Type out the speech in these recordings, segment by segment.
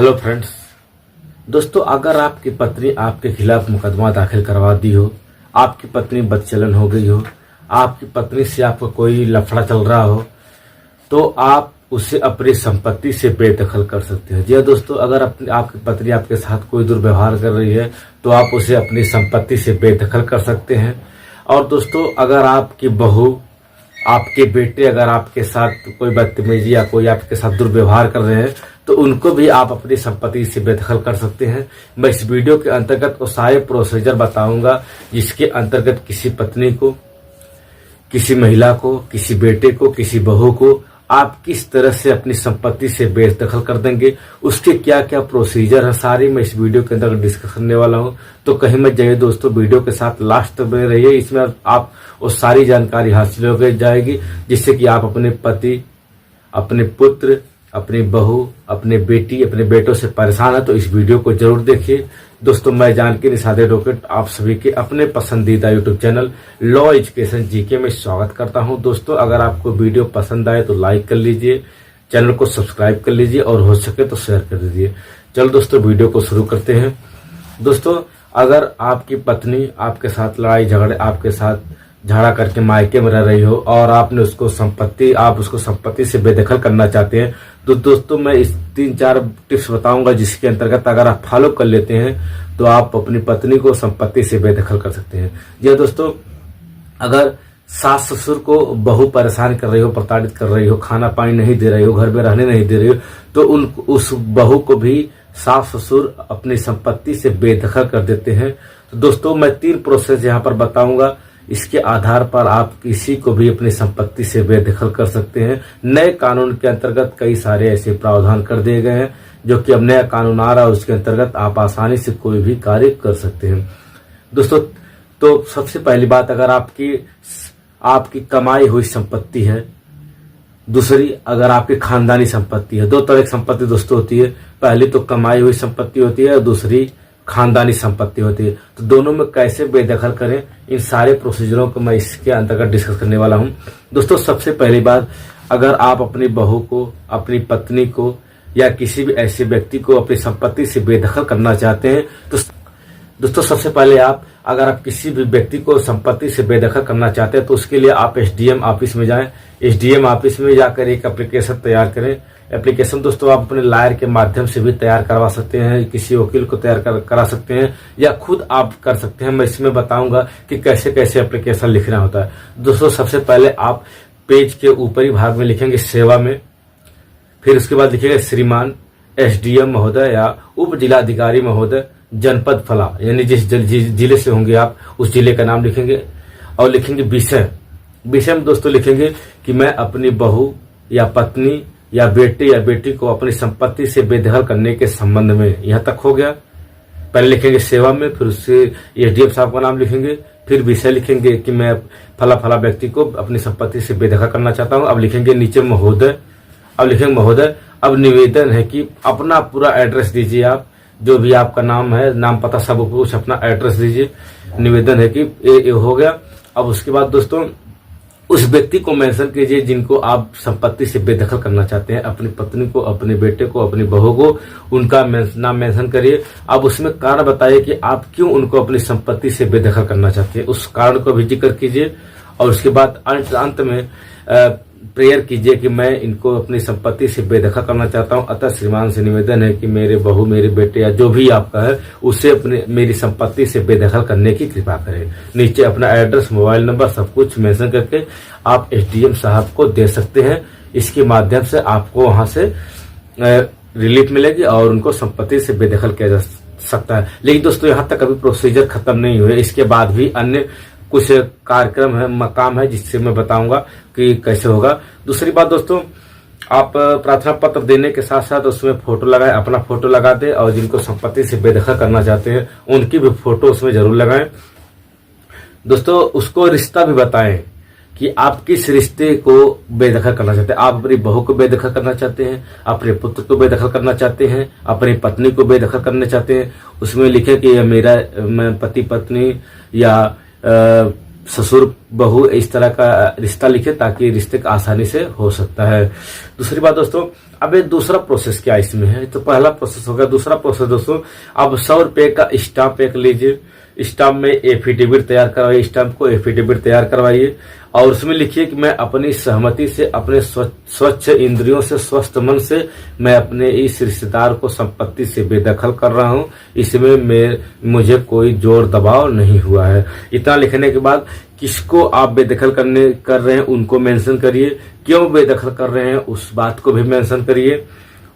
Hello friends. दोस्तों, अगर आपकी पत्नी आपके खिलाफ मुकदमा दाखिल करवा दी हो, आपकी पत्नी बदचलन हो गई हो, आपकी पत्नी से आपका कोई लफड़ा चल रहा हो, तो आप उसे अपनी संपत्ति से बेदखल कर सकते हैं। जी हाँ दोस्तों, अगर आपकी पत्नी आपके साथ कोई दुर्व्यवहार कर रही है तो आप उसे अपनी संपत्ति से बेदखल कर सकते हैं। और दोस्तों, अगर आपकी बहू, आपके बेटे अगर आपके साथ कोई बदतमीजी या कोई आपके साथ दुर्व्यवहार कर रहे हैं तो उनको भी आप अपनी संपत्ति से बेदखल कर सकते हैं। मैं इस वीडियो के अंतर्गत वो सारे प्रोसीजर बताऊंगा जिसके अंतर्गत किसी पत्नी को, किसी महिला को, किसी बेटे को, किसी बहू को आप किस तरह से अपनी संपत्ति से बेदखल कर देंगे, उसके क्या क्या प्रोसीजर है, सारी मैं इस वीडियो के अंदर डिस्कस करने वाला हूं। तो कहीं मत जाइए दोस्तों, वीडियो के साथ लास्ट तक बने रहिए। इसमें आप वो सारी जानकारी हासिल हो जाएगी जिससे कि आप अपने पति, अपने पुत्र, अपनी बहू, अपने बेटी, अपने बेटों से परेशान है तो इस वीडियो को जरूर देखिए। दोस्तों, मैं जानकी निषाद एडवोकेट आप सभी के अपने पसंदीदा YouTube channel law education GK में स्वागत करता हूं। दोस्तों, अगर आपको वीडियो पसंद आए तो लाइक कर लीजिए, चैनल को सब्सक्राइब कर लीजिए और हो सके तो शेयर कर दीजिए। चलो दोस्तों, वीडियो को शुरू करते हैं। दोस्तों, अगर आपकी पत्नी आपके साथ लड़ाई झगड़े, आपके साथ झगड़ा करके मायके में रह रही हो और आपने उसको संपत्ति से बेदखल करना चाहते हैं तो दोस्तों, मैं इस 3-4 टिप्स बताऊंगा जिसके अंतर्गत अगर आप फॉलो कर लेते हैं तो आप अपनी पत्नी को संपत्ति से बेदखल कर सकते हैं। जी दोस्तों, अगर सास ससुर को बहू परेशान कर रही हो, प्रताड़ित कर रही हो, खाना पानी नहीं दे रही हो, घर में रहने नहीं दे रही हो, तो उस बहू को भी सास ससुर अपनी संपत्ति से बेदखल कर देते हैं। तो दोस्तों, मैं 3 प्रोसेस यहाँ पर बताऊंगा, इसके आधार पर आप किसी को भी अपनी संपत्ति से बेदखल कर सकते हैं। नए कानून के अंतर्गत कई सारे ऐसे प्रावधान कर दिए गए हैं जो कि अब नया कानून आ रहा है, उसके अंतर्गत आप आसानी से कोई भी कार्य कर सकते हैं। दोस्तों, तो सबसे पहली बात, अगर आपकी कमाई हुई संपत्ति है, दूसरी अगर आपकी खानदानी संपत्ति है। 2 तरह की संपत्ति दोस्तों होती है, पहली तो कमाई हुई संपत्ति होती है और दूसरी खानदानी संपत्ति होती है। तो दोनों में कैसे बेदखल करें, इन सारे प्रोसीजरों को मैं इसके अंतर्गत डिस्कस करने वाला हूं। दोस्तों, सबसे पहली बात, अगर आप अपनी बहू को, अपनी पत्नी को या किसी भी ऐसे व्यक्ति को अपनी संपत्ति से बेदखल करना चाहते हैं तो दोस्तों, सबसे पहले अगर आप किसी भी व्यक्ति को संपत्ति से बेदखल करना चाहते हैं तो उसके लिए आप एसडीएम ऑफिस में जाएं। एसडीएम ऑफिस में जाकर एक एप्लीकेशन तैयार करें। एप्लीकेशन दोस्तों आप अपने लॉयर के माध्यम से भी तैयार करवा सकते हैं, किसी वकील को तैयार करा सकते हैं या खुद आप कर सकते हैं। मैं इसमें बताऊंगा कि कैसे कैसे एप्लीकेशन लिखना होता है। दोस्तों, सबसे पहले आप पेज के ऊपरी भाग में लिखेंगे सेवा में, फिर उसके बाद लिखेंगे श्रीमान एसडीएम महोदय या उप जिलाधिकारी महोदय जनपद फला, यानी जिस जिले से होंगे आप उस जिले का नाम लिखेंगे और लिखेंगे विषय में दोस्तों लिखेंगे कि मैं अपनी बहू या पत्नी या बेटे या बेटी को अपनी संपत्ति से बेदखल करने के संबंध में, यहां तक हो गया। पहले लिखेंगे सेवा में, फिर उससे एसडीएम साहब का नाम लिखेंगे, फिर विषय लिखेंगे कि मैं फला व्यक्ति को अपनी संपत्ति से बेदखल करना चाहता हूं। अब लिखेंगे नीचे महोदय, अब लिखेंगे महोदय, अब निवेदन है कि अपना पूरा एड्रेस दीजिए, आप जो भी आपका नाम है, नाम पता सब कुछ अपना एड्रेस दीजिए। निवेदन है कि ये हो गया। अब उसके बाद दोस्तों, उस व्यक्ति को मेंशन कीजिए जिनको आप संपत्ति से बेदखल करना चाहते हैं, अपनी पत्नी को, अपने बेटे को, अपनी बहू को, उनका नाम मेंशन करिए। अब उसमें कारण बताइए कि आप क्यों उनको अपनी संपत्ति से बेदखल करना चाहते हैं, उस कारण को भी जिक्र कीजिए। और उसके बाद अंत में प्रेयर कीजिए कि मैं इनको अपनी संपत्ति से बेदखल करना चाहता हूं, अतः श्रीमान से निवेदन है कि मेरे बहू, मेरे बेटे या जो भी आपका है उसे मेरी संपत्ति से बेदखल करने की कृपा करें। नीचे अपना एड्रेस, मोबाइल नंबर सब कुछ मेंशन करके आप एसडीएम साहब को दे सकते हैं। इसके माध्यम से आपको वहां से रिलीफ मिलेगी और उनको संपत्ति से बेदखल किया जा सकता है। लेकिन दोस्तों, यहाँ तक अभी प्रोसीजर खत्म नहीं हुए, इसके बाद भी अन्य कुछ कार्यक्रम है, मकाम है, जिससे मैं बताऊंगा कि कैसे होगा। दूसरी बात दोस्तों, आप प्रार्थना पत्र देने के साथ साथ उसमें फोटो लगाएं, अपना फोटो लगा दें और जिनको संपत्ति से बेदखल करना चाहते हैं उनकी भी फोटो उसमें जरूर लगाएं। दोस्तों, उसको रिश्ता भी बताएं कि आप किस रिश्ते को बेदखल करना चाहते हैं। आप अपनी बहू को बेदखल करना चाहते हैं, अपने पुत्र को बेदखल करना चाहते हैं, अपनी पत्नी को बेदखल करना चाहते हैं। उसमें लिखे कि मैं पति पत्नी या ससुर बहू इस तरह का रिश्ता लिखे, ताकि रिश्ते का आसानी से हो सकता है। दूसरी बात दोस्तों, अब ये दूसरा प्रोसेस क्या इसमें है, तो पहला प्रोसेस हो गया। दूसरा प्रोसेस दोस्तों, अब 100 रुपए का स्टाम्प एक लीजिए, स्टाम्प में एफिडेविट तैयार करवाइए, स्टाम्प को एफिडेविट तैयार करवाइए और उसमें लिखिए कि मैं अपनी सहमति से, अपने स्वच्छ इंद्रियों से, स्वस्थ मन से मैं अपने इस रिश्तेदार को संपत्ति से बेदखल कर रहा हूं, इसमें मुझे कोई जोर दबाव नहीं हुआ है। इतना लिखने के बाद किसको आप बेदखल कर रहे हैं उनको मेंशन करिए, क्यों बेदखल कर रहे हैं उस बात को भी मेंशन करिए।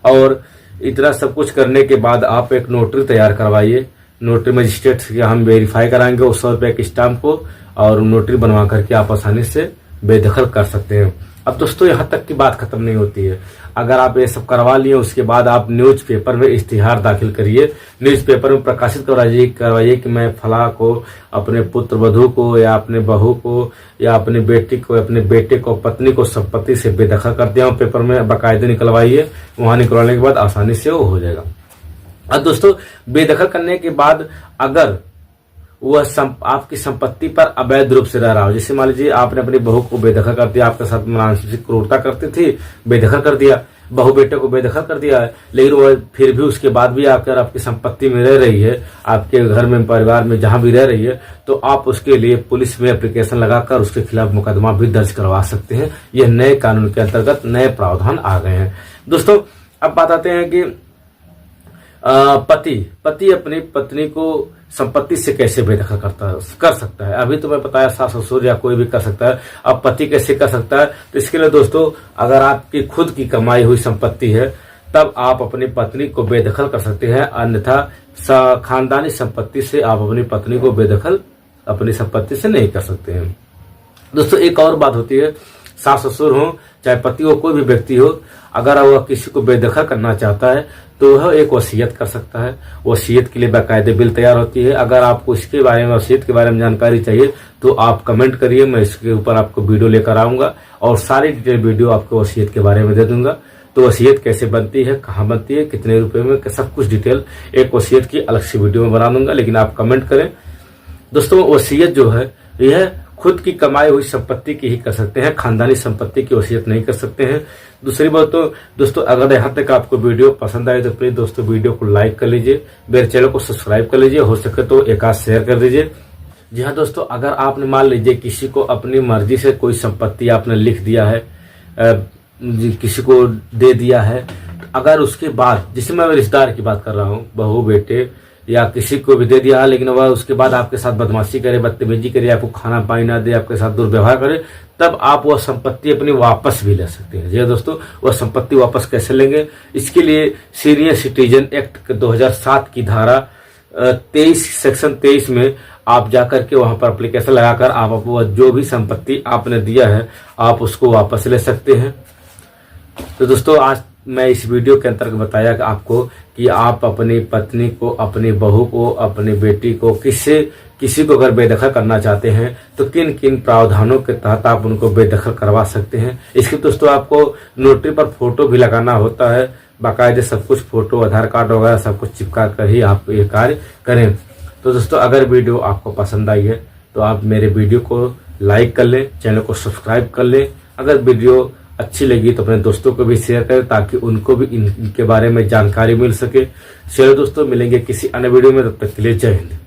और इतना सब कुछ करने के बाद आप एक नोटरी तैयार करवाइए, नोटरी मजिस्ट्रेट से हम वेरीफाई कराएंगे उस 100 रुपए के स्टाम्प को, और नोटरी बनवा करके आप आसानी से बेदखल कर सकते हैं। अब दोस्तों यहाँ तक की बात खत्म नहीं होती है। अगर आप ये सब करवा लिए उसके बाद आप न्यूज़पेपर में इश्तिहार दाखिल करिए, न्यूज़पेपर में प्रकाशित करवाइए कि मैं फला को, अपने पुत्र वधू को या अपने बहू को या अपनी बेटी को, अपने बेटे को, पत्नी को संपत्ति से बेदखल कर दिया हूँ। पेपर में बाकायदे निकलवाइए, वहां निकलवाने के बाद आसानी से वो हो जाएगा। अब दोस्तों बेदखल करने के बाद अगर वह आपकी संपत्ति पर अवैध रूप से रह रहा हो, जैसे मान लीजिए आपने अपनी बहू को बेदखल कर दिया, आपके साथ मानसिक क्रूरता करती थी, बेदखल कर दिया, बहू बेटे को बेदखल कर दिया है, लेकिन वह फिर भी उसके बाद भी आकर आपकी संपत्ति में रह रही है, आपके घर में, परिवार में जहां भी रह रही है, तो आप उसके लिए पुलिस में एप्लीकेशन लगाकर उसके खिलाफ मुकदमा भी दर्ज करवा सकते हैं। यह नए कानून के अंतर्गत नए प्रावधान आ गए हैं। दोस्तों अब बात आते हैं कि पति अपनी पत्नी को संपत्ति से कैसे बेदखल कर सकता है। अभी तो मैं बताया सास ससुर या कोई भी कर सकता है, अब पति कैसे कर सकता है। तो इसके लिए दोस्तों अगर आपकी खुद की कमाई हुई संपत्ति है तब आप अपनी पत्नी को बेदखल कर सकते हैं, अन्यथा खानदानी संपत्ति से आप अपनी पत्नी को बेदखल अपनी संपत्ति से नहीं कर सकते हैं। दोस्तों एक और बात होती है, सास ससुर हो चाहे पति हो, कोई भी व्यक्ति हो, अगर वह किसी को बेदखल करना चाहता है तो वह एक वसीयत कर सकता है। वसीयत के लिए बाकायदे बिल तैयार होती है। अगर आपको इसके बारे में, वसीयत के बारे में जानकारी चाहिए तो आप कमेंट करिए, मैं इसके ऊपर आपको वीडियो लेकर आऊंगा और सारी डिटेल वीडियो आपको वसीयत के बारे में दे दूंगा। तो वसीयत कैसे बनती है, कहाँ बनती है, कितने रुपए में, सब कुछ डिटेल एक वसीयत की अलग से वीडियो में बना दूंगा, लेकिन आप कमेंट करें। दोस्तों वसीयत जो है यह खुद की कमाई हुई संपत्ति की ही कर सकते हैं, खानदानी संपत्ति की वसीयत नहीं कर सकते हैं। दूसरी बात तो दोस्तों अगर यहाँ तक आपको वीडियो पसंद आए तो प्लीज दोस्तों वीडियो को लाइक कर लीजिए, मेरे चैनल को सब्सक्राइब कर लीजिए, हो सके तो एक आध शेयर कर दीजिए। जी हाँ दोस्तों, अगर आपने मान लीजिए किसी को अपनी मर्जी से कोई संपत्ति आपने लिख दिया है, किसी को दे दिया है, अगर उसके बाद, जिसमें मैं रिश्तेदार की बात कर रहा हूँ, बहू बेटे या किसी को भी दे दिया, लेकिन वह उसके बाद आपके साथ बदमाशी करे, बदतमीजी करे, आपको खाना पानी ना दे, आपके साथ दुर्व्यवहार करे, तब आप वह संपत्ति अपनी वापस भी ले सकते हैं। जी दोस्तों, वह संपत्ति वापस कैसे लेंगे, इसके लिए सीनियर सिटीजन एक्ट 2007 की धारा 23 सेक्शन 23 में आप जाकर के वहां पर एप्लीकेशन लगाकर आप जो भी संपत्ति आपने दिया है आप उसको वापस ले सकते हैं। तो दोस्तों आज मैं इस वीडियो के अंतर्गत बताया कि आपको कि आप अपनी पत्नी को, अपनी बहू को, अपनी बेटी को, किसी को अगर बेदखल करना चाहते हैं तो किन किन प्रावधानों के तहत आप उनको बेदखल करवा सकते हैं। इसके दोस्तों आपको नोटरी पर फोटो भी लगाना होता है, बाकायदे सब कुछ फोटो, आधार कार्ड वगैरह सब कुछ चिपका कर ही आप ये कार्य करें। तो दोस्तों अगर वीडियो आपको पसंद आई है तो आप मेरे वीडियो को लाइक कर लें, चैनल को सब्सक्राइब कर लें। अगर वीडियो अच्छी लगी तो अपने दोस्तों को भी शेयर करें ताकि उनको भी इनके बारे में जानकारी मिल सके। चलो दोस्तों मिलेंगे किसी अन्य वीडियो में, तब तक के लिए जय हिंद।